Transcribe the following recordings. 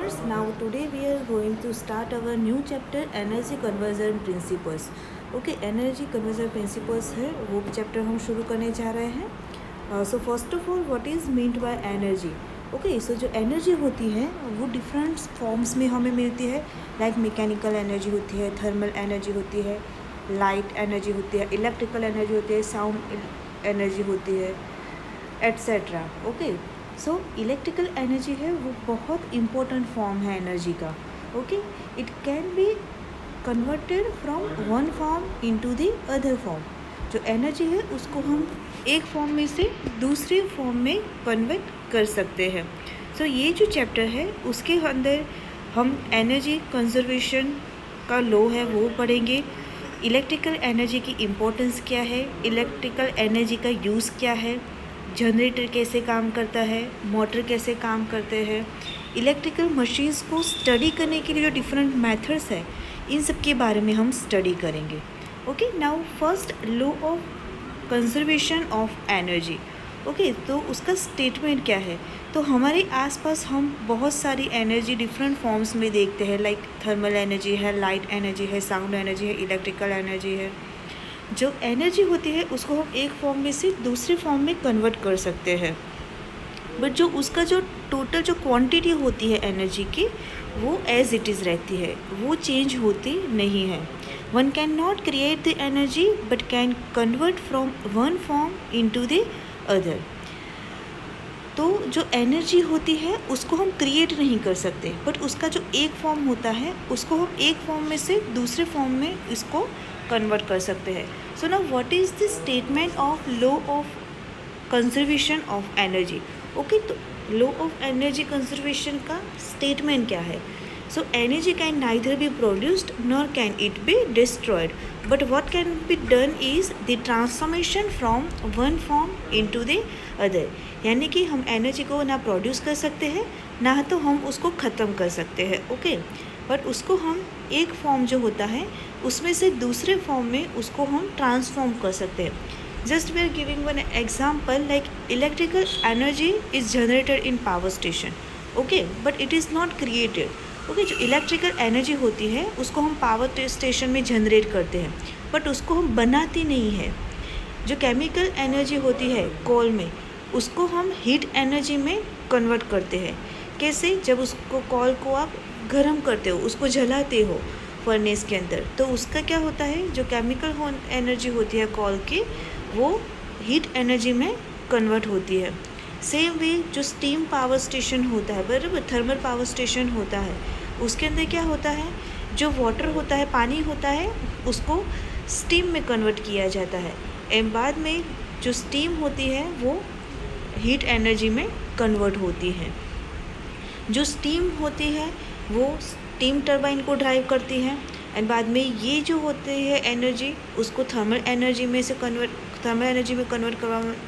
learners, now today we are going to start our new chapter energy conversion principles. Okay energy conversion principles है वो chapter हम शुरू करने जा रहे हैं. So first of all what is meant by energy. Okay सो जो energy होती है वो डिफरेंट फॉर्म्स में हमें मिलती है. लाइक मैकेनिकल एनर्जी होती है, थर्मल एनर्जी होती है, लाइट एनर्जी होती है, इलेक्ट्रिकल एनर्जी होती है, साउंड एनर्जी होती है, etcetera. Okay so electrical energy है वो बहुत इम्पोर्टेंट फॉर्म है एनर्जी का. Okay it can be converted from one form into the other form. जो एनर्जी है उसको हम एक फॉर्म में से दूसरे फॉर्म में कन्वर्ट कर सकते हैं. सो ये जो चैप्टर है उसके अंदर हम एनर्जी कंजर्वेशन का लॉ है वो पढ़ेंगे. इलेक्ट्रिकल एनर्जी की इम्पोर्टेंस क्या है, इलेक्ट्रिकल एनर्जी का यूज़ क्या है, जनरेटर कैसे काम करता है, मोटर कैसे काम करते हैं, इलेक्ट्रिकल मशीन्स को स्टडी करने के लिए जो डिफरेंट मेथड्स है इन सब के बारे में हम स्टडी करेंगे. Okay now first law of conservation of energy. Okay तो उसका स्टेटमेंट क्या है. तो हमारे आसपास हम बहुत सारी एनर्जी डिफरेंट फॉर्म्स में देखते हैं. लाइक थर्मल एनर्जी है, लाइट एनर्जी है, साउंड एनर्जी है, इलेक्ट्रिकल एनर्जी है. जो एनर्जी होती है उसको हम एक फॉर्म में से दूसरे फॉर्म में कन्वर्ट कर सकते हैं. बट जो उसका जो टोटल जो क्वांटिटी होती है एनर्जी की वो एज इट इज़ रहती है, वो चेंज होती नहीं है. One can not create the energy but can convert from one form into the other. तो जो एनर्जी होती है उसको हम क्रिएट नहीं कर सकते, बट उसका जो एक फॉर्म होता है उसको हम एक फॉर्म में से दूसरे फॉर्म में इसको कन्वर्ट कर सकते हैं. So now what is the statement of law of conservation of energy. Okay तो लॉ ऑफ एनर्जी कंजर्वेशन का स्टेटमेंट क्या है. So energy can neither be produced nor can it be destroyed, but what can be done is the transformation from one form into the other. यानी कि हम energy को ना produce कर सकते हैं ना तो हम उसको ख़त्म कर सकते हैं. ओके बट उसको हम एक फॉर्म जो होता है उसमें से दूसरे फॉर्म में उसको हम ट्रांसफॉर्म कर सकते हैं. Just we are giving one example like electrical energy is generated in power station. Okay but it is not created. Okay जो इलेक्ट्रिकल एनर्जी होती है उसको हम पावर स्टेशन में जनरेट करते हैं बट उसको हम बनाते नहीं है. जो केमिकल एनर्जी होती है कोल में उसको हम हीट एनर्जी में कन्वर्ट करते हैं. कैसे, जब उसको कोल को आप गर्म करते हो, उसको जलाते हो फर्नेस के अंदर, तो उसका क्या होता है जो केमिकल एनर्जी होती है कोल की वो हीट एनर्जी में कन्वर्ट होती है. सेम वे जो स्टीम पावर स्टेशन होता है, बराबर थर्मल पावर स्टेशन होता है, उसके अंदर क्या होता है जो वाटर होता है, पानी होता है, उसको स्टीम में कन्वर्ट किया जाता है एंड बाद में जो स्टीम होती है वो हीट एनर्जी में कन्वर्ट होती है. जो स्टीम होती है वो स्टीम टरबाइन को ड्राइव करती है एंड बाद में ये जो होते हैं एनर्जी उसको थर्मल एनर्जी में कन्वर्ट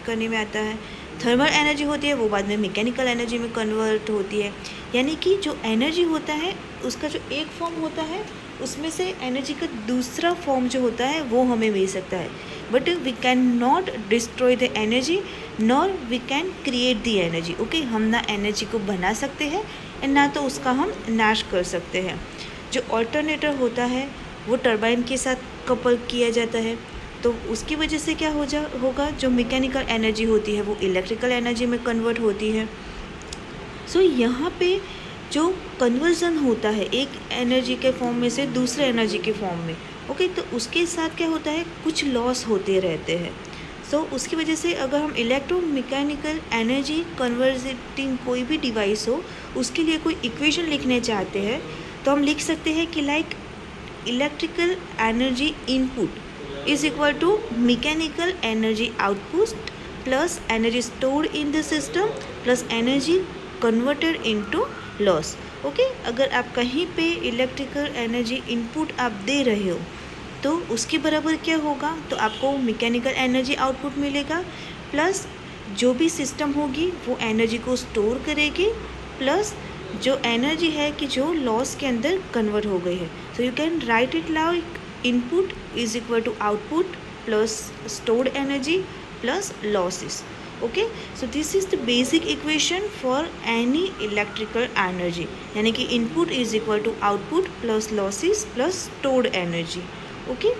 करने में आता है. थर्मल एनर्जी होती है वो बाद में मैकेनिकल एनर्जी में कन्वर्ट होती है. यानी कि जो एनर्जी होता है उसका जो एक फॉर्म होता है उसमें से एनर्जी का दूसरा फॉर्म जो होता है वो हमें मिल सकता है. But we can not destroy the energy nor we can create the energy. Okay हम ना एनर्जी को बना सकते हैं एंड ना तो उसका हम नाश कर सकते हैं. जो ऑल्टरनेटर होता है वो टरबाइन के साथ कपल किया जाता है, तो उसकी वजह से क्या होगा जो मैकेनिकल एनर्जी होती है वो इलेक्ट्रिकल एनर्जी में कन्वर्ट होती है. सो यहाँ पे जो कन्वर्जन होता है एक एनर्जी के फॉर्म में से दूसरे एनर्जी के फॉर्म में, ओके तो उसके साथ क्या होता है कुछ लॉस होते रहते हैं. सो उसकी वजह से अगर हम इलेक्ट्रोमैकेनिकल एनर्जी कन्वर्टिंग कोई भी डिवाइस हो उसके लिए कोई इक्वेशन लिखने चाहते हैं तो हम लिख सकते हैं कि like electrical energy input is equal to mechanical energy output plus energy stored in the system plus energy converted into loss. Okay अगर आप कहीं पे इलेक्ट्रिकल एनर्जी इनपुट आप दे रहे हो तो उसके बराबर क्या होगा, तो आपको मैकेनिकल एनर्जी आउटपुट मिलेगा प्लस जो भी सिस्टम होगी वो एनर्जी को स्टोर करेगी प्लस जो एनर्जी है कि जो लॉस के अंदर कन्वर्ट हो गई है. So you can write it like input is equal to output plus stored energy plus losses. Okay, so this is the basic equation for any electrical energy, यानी कि input is equal to output plus losses plus stored energy. Okay,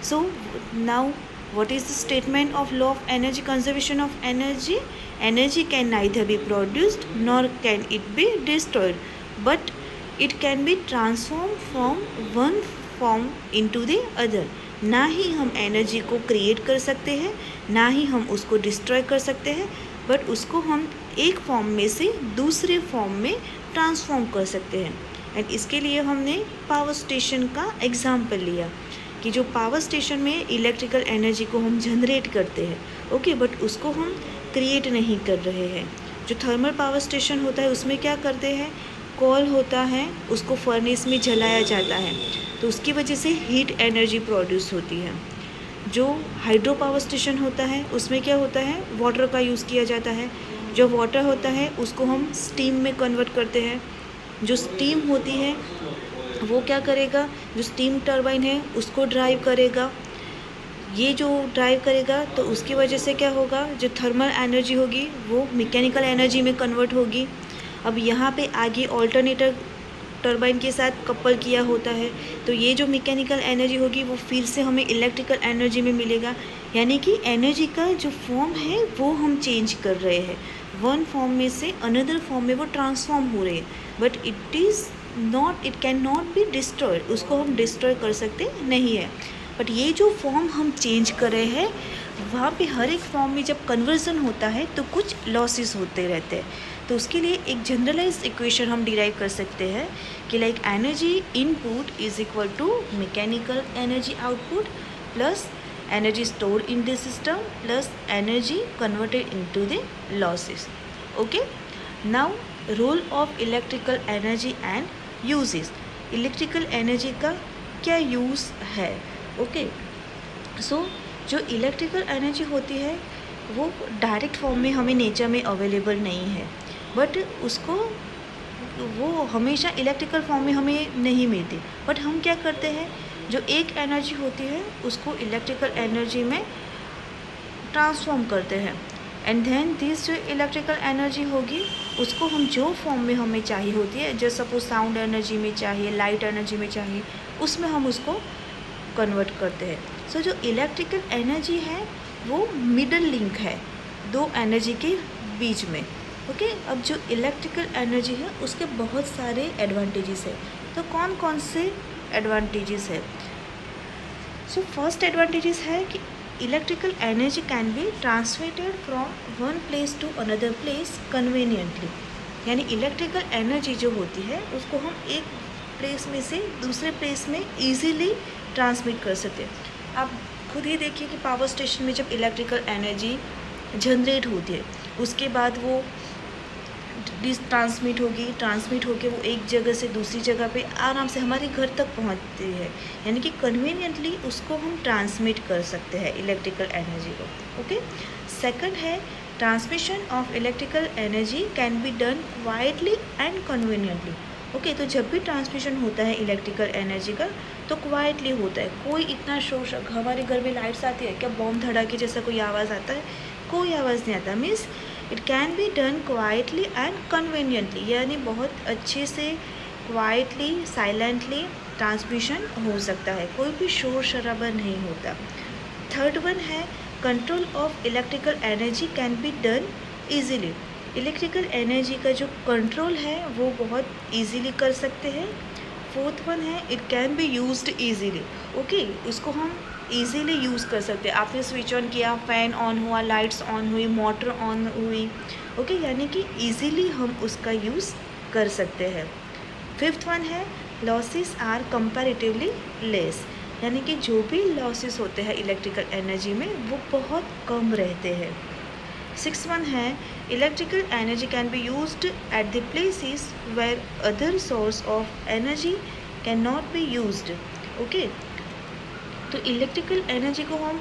so now what is the statement of law of energy conservation of energy? Energy can neither be produced nor can it be destroyed, but it can be transformed from one form into the other. ना ही हम energy को create कर सकते हैं, ना ही हम उसको destroy कर सकते हैं, बट उसको हम एक फॉर्म में से दूसरे फॉर्म में ट्रांसफॉर्म कर सकते हैं. एंड इसके लिए हमने पावर स्टेशन का एग्जाम्पल लिया कि जो पावर स्टेशन में इलेक्ट्रिकल एनर्जी को हम जनरेट करते हैं, ओके, बट उसको हम क्रिएट नहीं कर रहे हैं. जो थर्मल पावर स्टेशन होता है उसमें क्या करते हैं, कोल होता है, उसको फर्नेस में जलाया जाता है, तो उसकी वजह से हीट एनर्जी प्रोड्यूस होती है. जो हाइड्रो पावर स्टेशन होता है उसमें क्या होता है, वाटर का यूज़ किया जाता है. जो वाटर होता है उसको हम स्टीम में कन्वर्ट करते हैं. जो स्टीम होती है वो क्या करेगा, जो स्टीम टरबाइन है उसको ड्राइव करेगा. ये जो ड्राइव करेगा तो उसकी वजह से क्या होगा, जो थर्मल एनर्जी होगी वो मैकेनिकल एनर्जी में कन्वर्ट होगी. अब यहाँ पे आगे ऑल्टरनेटर टरबाइन के साथ कपल किया होता है, तो ये जो मैकेनिकल एनर्जी होगी वो फिर से हमें इलेक्ट्रिकल एनर्जी में मिलेगा. यानी कि एनर्जी का जो फॉर्म है वो हम चेंज कर रहे हैं, वन फॉर्म में से अनदर फॉर्म में वो ट्रांसफॉर्म हो रही है, but it can not be destroyed. उसको हम डिस्ट्रॉय कर सकते नहीं है. बट ये जो फॉर्म हम चेंज कर रहे हैं वहाँ पे हर एक फॉर्म में जब कन्वर्जन होता है तो कुछ लॉसेस होते रहते हैं. तो उसके लिए एक जनरलाइज इक्वेशन हम डिराइव कर सकते हैं कि like energy input is equal to mechanical energy output plus energy store in the system plus energy converted into the losses. Okay, now role of electrical energy and uses. Electrical energy का क्या use है. Okay, सो जो electrical energy होती है वो direct form में हमें nature में अवेलेबल नहीं है, बट उसको वो हमेशा इलेक्ट्रिकल फॉर्म में हमें नहीं मिलती. बट हम क्या करते हैं, जो एक एनर्जी होती है उसको इलेक्ट्रिकल एनर्जी में ट्रांसफॉर्म करते हैं. एंड देन दिस जो इलेक्ट्रिकल एनर्जी होगी उसको हम जो फॉर्म में हमें चाहिए होती है, जैसे सपोज साउंड एनर्जी में चाहिए, लाइट एनर्जी में चाहिए, उसमें हम उसको कन्वर्ट करते हैं. सो जो इलेक्ट्रिकल एनर्जी है वो मिडल लिंक है दो एनर्जी के बीच में. ओके, अब जो इलेक्ट्रिकल एनर्जी है उसके बहुत सारे एडवांटेजेस है. तो कौन कौन से एडवांटेजेस है. सो फर्स्ट एडवांटेजेस है कि electrical energy can be transmitted from one place to another place conveniently. यानी इलेक्ट्रिकल एनर्जी जो होती है उसको हम एक प्लेस में से दूसरे प्लेस में ईजीली ट्रांसमिट कर सकते हैं. आप खुद ही देखिए कि पावर स्टेशन में जब इलेक्ट्रिकल एनर्जी जनरेट होती है उसके बाद वो ट्रांसमिट होके वो एक जगह से दूसरी जगह पे आराम से हमारे घर तक पहुंचती है. यानी कि कन्वीनियंटली उसको हम ट्रांसमिट कर सकते हैं इलेक्ट्रिकल एनर्जी को. ओके, सेकंड है transmission of electrical energy can be done quietly and conveniently. Okay, तो जब भी ट्रांसमिशन होता है इलेक्ट्रिकल एनर्जी का तो क्वाइटली होता है. कोई इतना शोर, हमारे घर में लाइट्स आती है क्या, बॉम्ब धड़ाके जैसा कोई आवाज़ आता है, कोई आवाज़ नहीं आता. Means it can be done quietly and conveniently, यानी बहुत अच्छे से क्वाइटली साइलेंटली ट्रांसमिशन हो सकता है, कोई भी शोर शराबा नहीं होता. थर्ड वन है control of electrical energy can be done easily. Electrical energy का जो कंट्रोल है वो बहुत ईजीली कर सकते हैं. फोर्थ वन है it can be used easily. Okay, उसको हम ईजीली यूज़ कर सकते हैं. आपने स्विच ऑन किया, फ़ैन ऑन हुआ, लाइट्स ऑन हुई, मोटर ऑन हुई. ओके, यानी कि ईजीली हम उसका यूज़ कर सकते हैं. फिफ्थ वन है लॉसेस आर कंपैरेटिवली लेस. यानी कि जो भी लॉसेस होते हैं इलेक्ट्रिकल एनर्जी में वो बहुत कम रहते हैं. सिक्स वन है electrical energy can be used at the places where other source of energy can not be used. Okay, तो इलेक्ट्रिकल एनर्जी को हम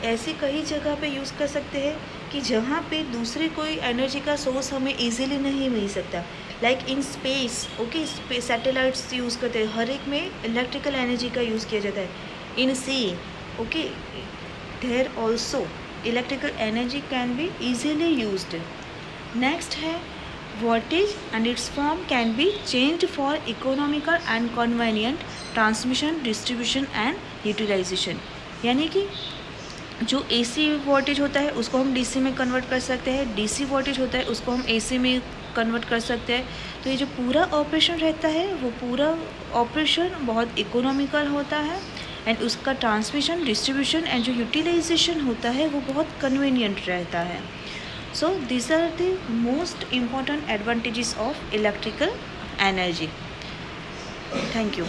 ऐसी कई जगह पे यूज़ कर सकते हैं कि जहाँ पे दूसरी कोई एनर्जी का सोर्स हमें इजीली नहीं मिल सकता. Like in space. Okay, satellites use करते हैं, हर एक में इलेक्ट्रिकल एनर्जी का यूज़ किया जाता है. इन सी. Okay, there also electrical energy can be easily used. Next है voltage and its form can be changed for economical and convenient transmission, distribution and utilization. यानी कि जो AC वोल्टेज होता है उसको हम DC में कन्वर्ट कर सकते हैं, DC वोल्टेज होता है उसको हम AC में कन्वर्ट कर सकते हैं। तो ये जो पूरा ऑपरेशन रहता है वो पूरा ऑपरेशन बहुत इकोनॉमिकल होता है एंड उसका ट्रांसमिशन, डिस्ट्रीब्यूशन एंड जो यूटिलाइजेशन होता है वो बहुत कन्वीनियंट रहता है। So this are the most important advantages of electrical energy. Thank you.